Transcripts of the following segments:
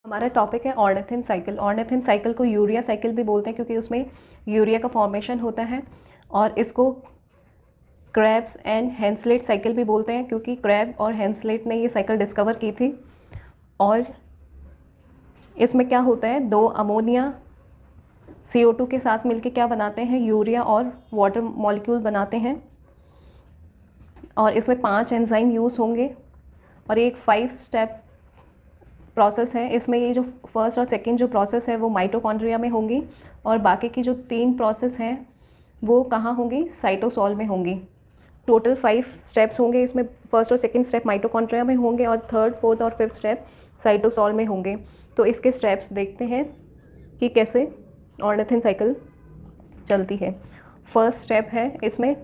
हमारा टॉपिक है ornithine cycle. Ornithine cycle को यूरिया साइकिल भी बोलते हैं क्योंकि उसमें यूरिया का फॉर्मेशन होता है, और इसको क्रैब्स एंड हेंसलेट साइकिल भी बोलते हैं क्योंकि क्रैब और हेंसलेट ने ये साइकिल डिस्कवर की थी। और इसमें क्या होता है, दो अमोनिया CO2 के साथ मिलके क्या बनाते हैं, यूरिया और वाटर मॉलिक्यूल बनाते हैं। और इसमें 5 एंजाइम यूज़ होंगे और एक 5 स्टेप प्रोसेस है। इसमें ये जो फर्स्ट और सेकंड जो प्रोसेस है वो माइटोकॉन्ड्रिया में होंगी, और बाकी की जो 3 प्रोसेस हैं वो कहाँ होंगी, साइटोसोल में होंगी। टोटल 5 स्टेप्स होंगे इसमें। फर्स्ट और सेकंड स्टेप माइटोकॉन्ड्रिया में होंगे और थर्ड, फोर्थ और फिफ्थ स्टेप साइटोसोल में होंगे। तो इसके स्टेप्स देखते हैं कि कैसे ऑर्निथिन साइकिल चलती है। फर्स्ट स्टेप है, इसमें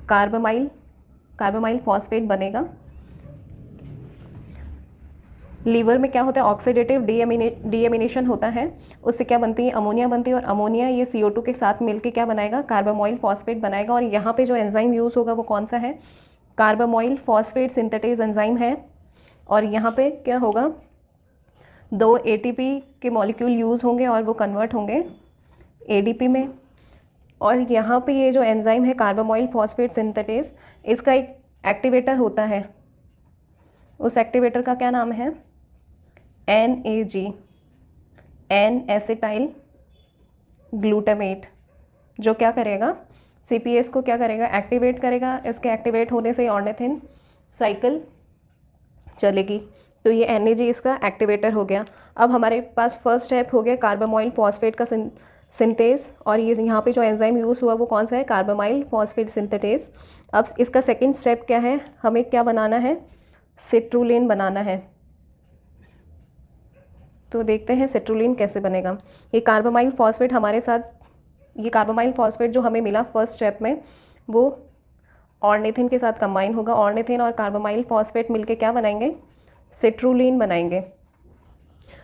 कार्बामाइल फॉस्फेट बनेगा। लीवर में क्या होता है, ऑक्सीडेटिव डीएमिनेशन होता है, उससे क्या बनती है, अमोनिया बनती है, और अमोनिया ये CO2 के साथ मिलके क्या बनाएगा, कार्बामाइल फॉस्फेट बनाएगा। और यहाँ पे जो एंजाइम यूज़ होगा वो कौन सा है, कार्बामाइल फॉस्फेट सिंथेटेज एंजाइम है। और यहाँ पे क्या होगा, 2 ATP के मॉलिक्यूल यूज़ होंगे और वो कन्वर्ट होंगे ADP में। और यहाँ पे ये जो एंजाइम है कार्बामाइल फॉस्फेट सिंथेटेज, इसका एक एक्टिवेटर होता है। उस एक्टिवेटर का क्या नाम है, NAG, एन एसिटाइल ग्लूटामेट, जो क्या करेगा, CPS को क्या करेगा, एक्टिवेट करेगा। इसके एक्टिवेट होने से ऑर्निथिन साइकिल चलेगी। तो ये NAG इसका एक्टिवेटर हो गया। अब हमारे पास फर्स्ट स्टेप हो गया कार्बामाइल फॉस्फेट का सिंथेज, और ये यहाँ पे जो एंजाइम यूज़ हुआ वो कौन सा है, कार्बामाइल फॉस्फेट सिंथेटेज। अब इसका सेकंड स्टेप क्या है, हमें क्या बनाना है, सिट्रुलिन बनाना है। तो देखते हैं सिट्रुलिन कैसे बनेगा। ये कार्बामाइल फॉस्फेट हमारे साथ, ये कार्बामाइल फॉस्फेट जो हमें मिला फर्स्ट स्टेप में वो ऑर्निथिन के साथ कंबाइन होगा। ऑर्निथिन और कार्बामाइल फॉस्फेट मिलके क्या बनाएंगे, सिट्रुलिन बनाएंगे।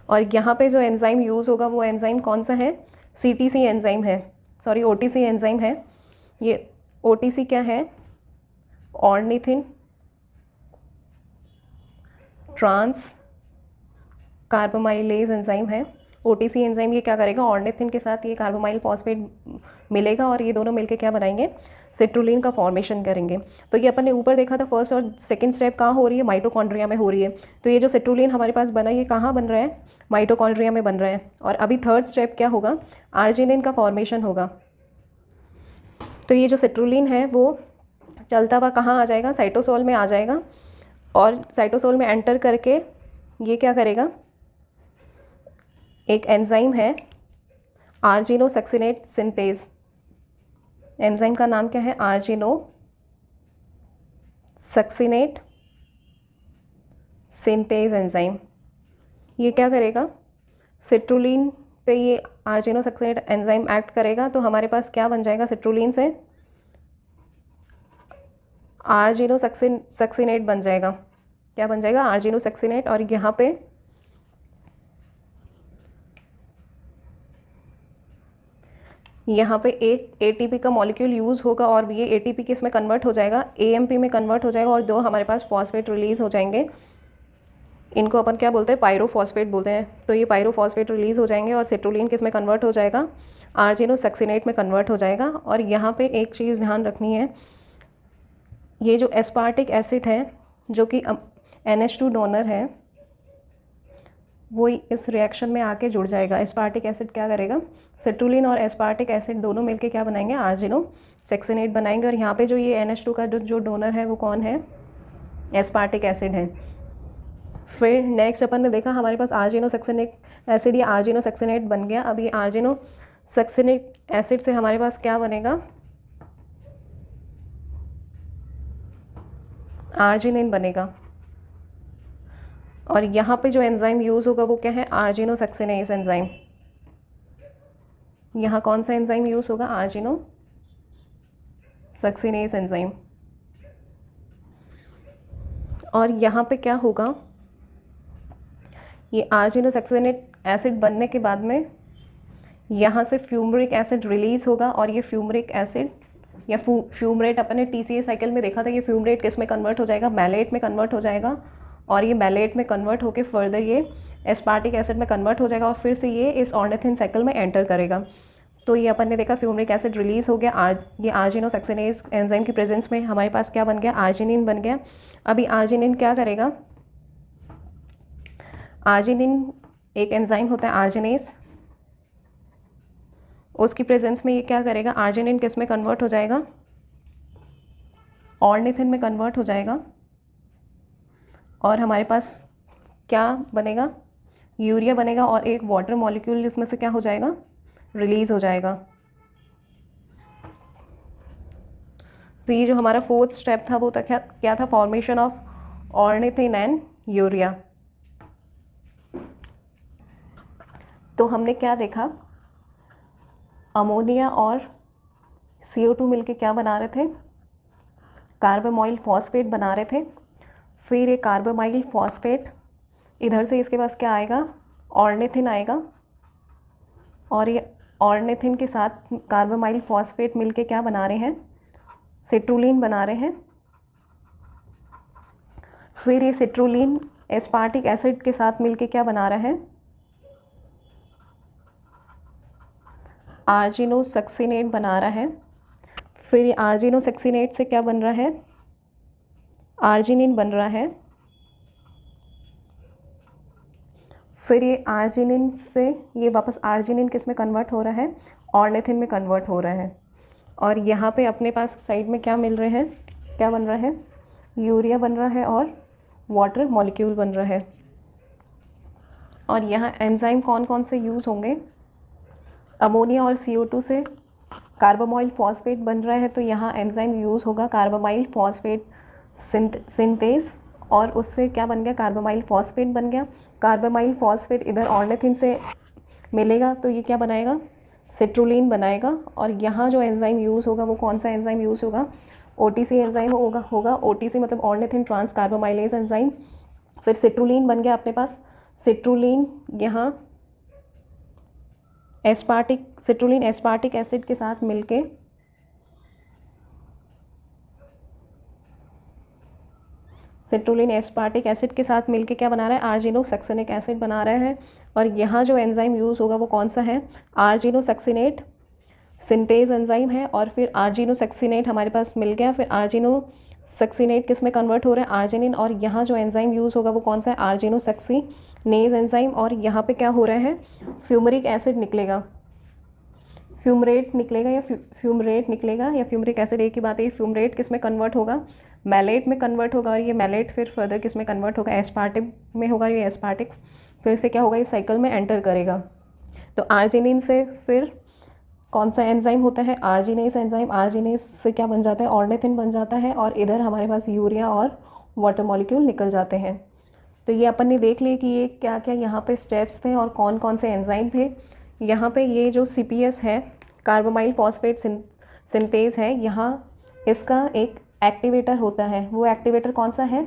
और यहाँ पे जो एंजाइम यूज़ होगा वो एंजाइम कौन सा है, OTC एंजाइम है। OTC एंजाइम है। ये OTC क्या है, ऑर्निथिन ट्रांस कार्बामाइलेज एंजाइम है। OTC एंजाइम ये क्या करेगा, ऑर्निथिन के साथ ये कार्बामाइल फॉस्फेट मिलेगा और ये दोनों मिलके क्या बनाएंगे, सिट्रुलिन का फॉर्मेशन करेंगे। तो ये अपन ने ऊपर देखा था फर्स्ट और सेकंड स्टेप कहाँ हो रही है, माइटोकॉन्ड्रिया में हो रही है। तो ये जो सिट्रुलिन हमारे पास बना ये कहाँ बन रहा है, माइटोकॉन्ड्रिया में बन रहा है। और अभी थर्ड स्टेप क्या होगा, आर्जिनिन का फॉर्मेशन होगा। तो ये जो सिट्रुलिन है वो चलता हुआ कहाँ आ जाएगा, साइटोसोल में आ जाएगा। और साइटोसोल में एंटर करके ये क्या करेगा, एक एंजाइम है आर्जिनोसक्सिनेट सिंथेज। एंजाइम का नाम क्या है, आर्जिनोसक्सिनेट सिंथेज एंजाइम। ये क्या करेगा, सिट्रुलिन पे ये आर्जिनोसक्सिनेट एंजाइम एक्ट करेगा। तो हमारे पास क्या बन जाएगा, सिट्रुलिन से आर्जिनोसक्सिनेट बन जाएगा। क्या बन जाएगा, आर्जिनोसक्सिनेट। और यहाँ पे एक ATP का मॉलिक्यूल यूज़ होगा और ये ATP किस में कन्वर्ट हो जाएगा, AMP में कन्वर्ट हो जाएगा, और 2 हमारे पास फॉस्फेट रिलीज़ हो जाएंगे। इनको अपन क्या बोलते हैं, पायरोफॉस्फेट बोलते हैं। तो ये पायरोफॉस्फेट रिलीज़ हो जाएंगे और सिट्रुलिन किस में कन्वर्ट हो जाएगा, आर्जिनोसक्सिनेट में कन्वर्ट हो जाएगा। और यहाँ पे एक चीज़ ध्यान रखनी है, ये जो एस्पार्टिक एसिड है जो कि NH2 डोनर है, वो इस रिएक्शन में आके जुड़ जाएगा। एस्पार्टिक एसिड क्या करेगा, सिट्रुलिन और एस्पार्टिक एसिड दोनों मिलके क्या बनाएंगे, आर्जिनोसक्सिनेट बनाएंगे। और यहाँ पे जो ये NH2 का जो डोनर है वो कौन है, एस्पार्टिक एसिड है। फिर नेक्स्ट अपन ने देखा हमारे पास आर्जिनोसक्सिनिक एसिड या आर्जिनोसक्सिनेट बन गया। अब ये आर्जिनोसक्सिनिक एसिड से हमारे पास क्या बनेगा, आर्जिनिन बनेगा। और यहाँ पे जो एंजाइम यूज़ होगा वो क्या है, आर्जिनोसक्सिनेज एंजाइम। यहाँ कौन सा एंजाइम यूज़ होगा, आर्जिनोसक्सिनेज एंजाइम। और यहाँ पे क्या होगा, ये आर्जिनोसक्सिनेट एसिड बनने के बाद में यहाँ से फ्यूमरिक एसिड रिलीज़ होगा। और ये फ्यूमरिक एसिड या फ्यूमरेट अपन ने TCA साइकिल में देखा था, ये फ्यूमरेट किस में कन्वर्ट हो जाएगा, मैलेट में कन्वर्ट हो जाएगा। और ये मैलेट में कन्वर्ट होकर फर्दर ये एस्पार्टिक एसिड में कन्वर्ट हो जाएगा और फिर से ये इस ऑर्निथिन साइकिल में एंटर करेगा। तो ये अपन ने देखा फ्यूमरिक एसिड रिलीज़ हो गया, ये आर्जिनोसक्सिनेज एंजाइम की प्रेजेंस में हमारे पास क्या बन गया, आर्जिनिन बन गया। अभी आर्जिनिन क्या करेगा, आर्जिनिन एक एंजाइम होता है आर्जिनेस, उसकी प्रेजेंस में ये क्या करेगा, आर्जिनिन किस में कन्वर्ट हो जाएगा, ऑर्निथिन में कन्वर्ट हो जाएगा और हमारे पास क्या बनेगा, यूरिया बनेगा और एक वाटर मॉलिक्यूल इसमें से क्या हो जाएगा, रिलीज़ हो जाएगा। तो ये जो हमारा फोर्थ स्टेप था वो था क्या था, formation of ornithine and urea. तो हमने क्या देखा, अमोनिया और CO2 मिलके क्या बना रहे थे, कार्बामाइल फॉस्फेट बना रहे थे। फिर ये कार्बामाइल फॉस्फेट इधर से इसके पास क्या आएगा, ऑर्निथिन आएगा और ये ऑर्निथिन के साथ कार्बामाइल फॉस्फेट मिलके क्या बना रहे हैं, सिट्रुलिन बना रहे हैं। फिर ये सिट्रुलिन एस्पार्टिक एसिड के साथ मिलके क्या बना रहा है, आर्जिनोसक्सिनेट बना रहा है। फिर ये आर्जिनोसक्सिनेट से क्या बन रहा है, आर्जिनिन बन रहा है। फिर ये आर्जिनिन से ये वापस आर्जिनिन किस में कन्वर्ट हो रहा है, ऑर्निथिन में कन्वर्ट हो रहा है। और यहाँ पे अपने पास साइड में क्या मिल रहे हैं, क्या बन रहा है, यूरिया बन रहा है और वाटर मॉलिक्यूल बन रहा है। और यहाँ एंजाइम कौन कौन से यूज़ होंगे, अमोनिया और CO2 से कार्बामाइल फॉस्फेट बन रहा है तो यहाँ एंजाइम यूज़ होगा कार्बामाइल फॉस्फेट सिंथेज और उससे क्या बन गया, कार्बामाइल फॉस्फेट बन गया। कार्बामाइल फॉस्फेट इधर ऑर्निथिन से मिलेगा तो ये क्या बनाएगा, सिट्रुलिन बनाएगा। और यहाँ जो एंजाइम यूज़ होगा वो कौन सा एंजाइम यूज़ होगा, OTC एंजाइम होगा। OTC मतलब ऑर्निथिन ट्रांस कार्बामाइलेज एंजाइम। फिर सिट्रुलिन बन गया अपने पास, सिट्रुलिन यहाँ सिट्रुलिन एस्पार्टिक एसिड के साथ मिलके सिट्रुलिन एस्पार्टिक एसिड के साथ मिलके क्या बना रहा है, आर्जिनोसक्सिनिक एसिड बना रहा है। और यहाँ जो एंजाइम यूज़ होगा वो कौन सा है, आर्जिनोसक्सिनेट सिंथेज एंजाइम है। और फिर आर्जिनोसक्सिनेट हमारे पास मिल गया। फिर आर्जिनोसक्सिनेट किस में कन्वर्ट हो रहा है, आर्जिनिन। और यहाँ जो एंजाइम यूज़ होगा वो कौन सा है, आर्जिनोसक्सिनेज एंजाइम। और यहाँ पे क्या हो रहा है, फ्यूमरिक एसिड निकलेगा, फ्यूमरेट निकलेगा या फ्यूमरेट निकलेगा या फ्यूमरिक एसिड एक ही बात है। ये फ्यूमरेट किस में कन्वर्ट होगा, मैलेट में कन्वर्ट होगा। और ये मैलेट फिर फर्दर किस में कन्वर्ट होगा, एस्पार्टिक में होगा। ये एस्पार्टिक फिर से क्या होगा, इस साइकिल में एंटर करेगा। तो आर्जिनिन से फिर कौन सा एंजाइम होता है, आर्जिनेस एंजाइम। आर्जिनेस से क्या बन जाता है, ऑर्निथिन बन जाता है। और इधर हमारे पास यूरिया और वाटर मॉलिक्यूल निकल जाते हैं। तो ये अपन ने देख लिया कि ये क्या क्या यहाँ पे स्टेप्स थे और कौन कौन से एंजाइम थे। यहाँ पे ये जो CPS है, कार्बामाइल फॉस्फेट सिंथेज है, यहाँ इसका एक एक्टिवेटर होता है। वो एक्टिवेटर कौन सा है,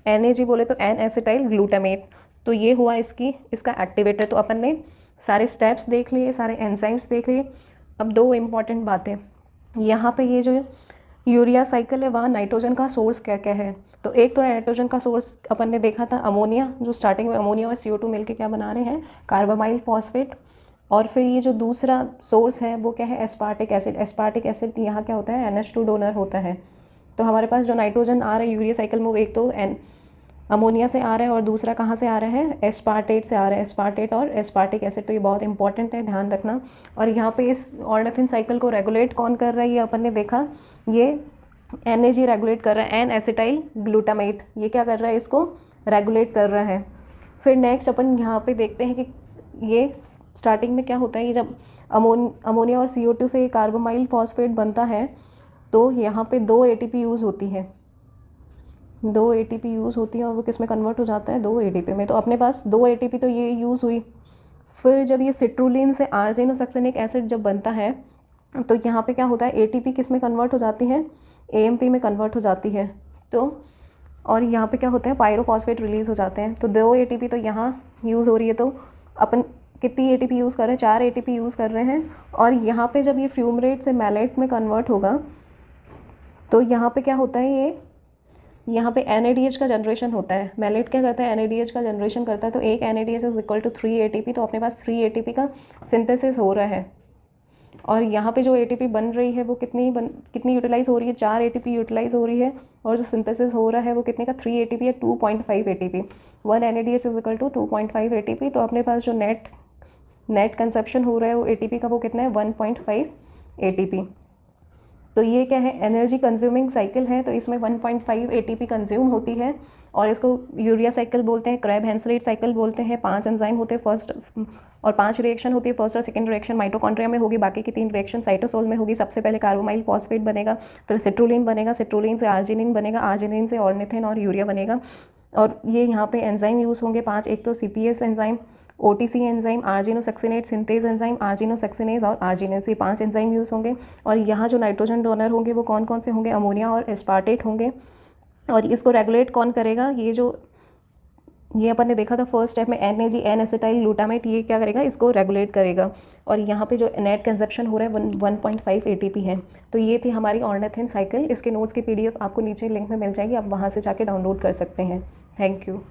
NAG बोले तो एन एसिटाइल ग्लूटामेट। तो ये हुआ इसका एक्टिवेटर। तो अपन ने सारे स्टेप्स देख लिए, सारे एंजाइम्स देख लिए। अब दो इम्पॉर्टेंट बातें, यहाँ पे ये जो यूरिया साइकिल है वहाँ नाइट्रोजन का सोर्स क्या क्या है। तो एक तो नाइट्रोजन का सोर्स अपन ने देखा था अमोनिया, जो स्टार्टिंग में अमोनिया और CO2 मिलके क्या बना रहे हैं, कार्बामाइल फॉस्फेट। और फिर ये जो दूसरा सोर्स है वो क्या है, एस्पार्टिक एसिड। एस्पार्टिक एसिड यहाँ क्या होता है, NH2 डोनर होता है। तो हमारे पास जो नाइट्रोजन आ रहा है यूरिया साइकिल में, वो एक तो अमोनिया से आ रहा है और दूसरा कहाँ से आ रहा है, एस्पार्टेट से आ रहा है। एस्पार्टेट और एस्पार्टिक एसिड, तो ये बहुत इंपॉर्टेंट है, ध्यान रखना। और यहाँ पे इस ऑर्निथिन साइकिल को रेगुलेट कौन कर रहा है, ये अपन ने देखा, ये NAG रेगुलेट कर रहा है, एन एसिटाइल ग्लूटामेट। ये क्या कर रहा है, इसको रेगुलेट कर रहा है। फिर नेक्स्ट अपन यहाँ पे देखते हैं कि ये स्टार्टिंग में क्या होता है, ये जब अमोनिया और CO2 से कार्बामाइल फॉस्फेट बनता है तो यहाँ पे 2 ATP यूज़ होती है, 2 ATP यूज़ होती है। और वो किस में कन्वर्ट हो जाता है, 2 ATP में। तो अपने पास 2 ATP तो ये यूज़ हुई। फिर जब ये सिट्रुलिन से आर्जिनोसक्सिनिक एसिड जब बनता है तो यहाँ पे क्या होता है, ATP किस में कन्वर्ट हो जाती है, AMP में कन्वर्ट हो जाती है। तो और यहाँ पे क्या होता है, पायरोफॉस्फेट रिलीज़ हो जाते हैं। तो 2 ATP तो यहाँ यूज़ हो रही है। तो अपन कितनी ATP यूज़ कर रहे हैं, 4 ATP यूज़ कर रहे हैं। और यहाँ पे जब ये फ्यूमरेट से मैलेट में कन्वर्ट होगा तो यहाँ पे क्या होता है, ये यहाँ पे NADH का जनरेशन होता है। मैलेट क्या करता है, NADH का जनरेशन करता है। तो एक NADH is equal to 3 ATP, तो अपने पास 3 ATP का सिंथेसिस हो रहा है। और यहाँ पे जो ATP बन रही है वो कितनी यूटिलाइज हो रही है, 4 ATP यूटिलाइज हो रही है। और जो सिंथेसिस हो रहा है वो कितने का, 3 ATP या 2.5 ATP। 1 NADH is equal to 2.5 ATP। तो अपने पास जो नेट कंजप्शन हो रहा है वो ATP का वो कितना है, 1.5 ATP। तो ये क्या है, एनर्जी कंज्यूमिंग साइकिल है। तो इसमें 1.5 ATP कंज्यूम होती है और इसको यूरिया साइकिल बोलते हैं, क्रैब हैंसलेट साइकिल बोलते हैं। 5 एंजाइम होते हैं फर्स्ट, और 5 रिएक्शन होती है। फर्स्ट और सेकंड रिएक्शन माइटोकॉन्ड्रिया में होगी, बाकी की 3 रिएक्शन साइटोसोल में होगी। सबसे पहले कार्बोमाइल फॉस्फेट बनेगा, फिर सिट्रुलिन बनेगा, सिट्रुलिन से आर्जिनिन बनेगा, आर्जिनिन से ऑर्निथिन और यूरिया बनेगा। और ये यहाँ पे एंजाइम यूज़ होंगे 5, एक तो CPS enzyme, OTC enzyme, argininosuccinate synthase enzyme, argininosuccinase और आर्जिनेज, ये 5 एंजाइम यूज़ होंगे। और यहाँ जो नाइट्रोजन डोनर होंगे वो कौन कौन से होंगे, अमोनिया और एस्पार्टेट होंगे। और इसको रेगुलेट कौन करेगा, ये अपन ने देखा था फर्स्ट स्टेप में, NAG N एसिटाइल ग्लूटामेट, ये क्या करेगा, इसको रेगुलेट करेगा। और यहाँ पे जो नेट कंजप्शन हो रहा है 1.5 ATP है। तो ये थी हमारी ऑर्निथिन साइकिल। इसके नोट्स की PDF आपको नीचे लिंक में मिल जाएगी, आप वहाँ से जाके डाउनलोड कर सकते हैं। Thank you.